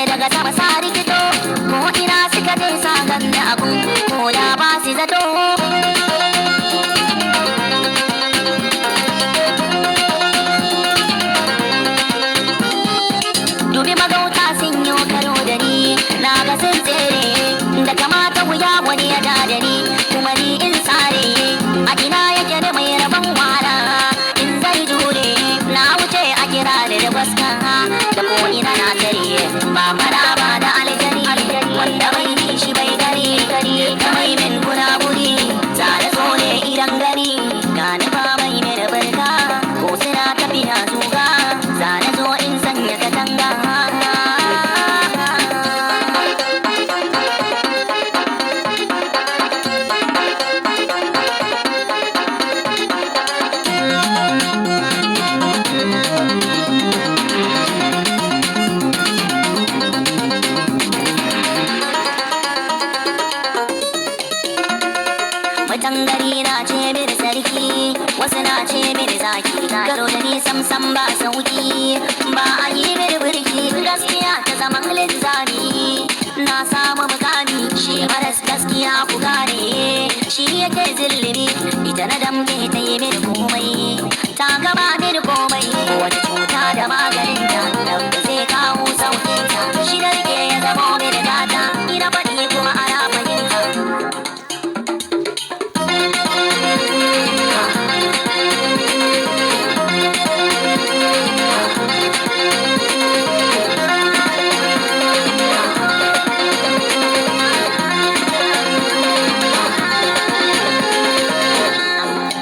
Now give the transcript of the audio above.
Daga sama sa rikito ko ina suka je sa ganni abun ko da ba su zato. Dubi magauta sun yi karo da ni na ga sun tsere da kamata wuya wani ya da ni kuma ni in tsare a ina yake da mai rabon wahala in zai jure na wuce a kira da gwaska da ko ina na tare ba fara ba da aljani wanda bai ni shi bai gari da mai min kuna buri tsare so ne idan gari gani ba mai ne da barka ko suna tafiya zuga zane zo in sanya katanga. Gari na ce mini sarki wasu na ce mini zaki garo da ni sam ba sauki ba a yi mini birki gaskiya ta zaman linzami na samu mukami shi maras gaskiya ku gane shi yake zillimi ita na damke ta yi mini komai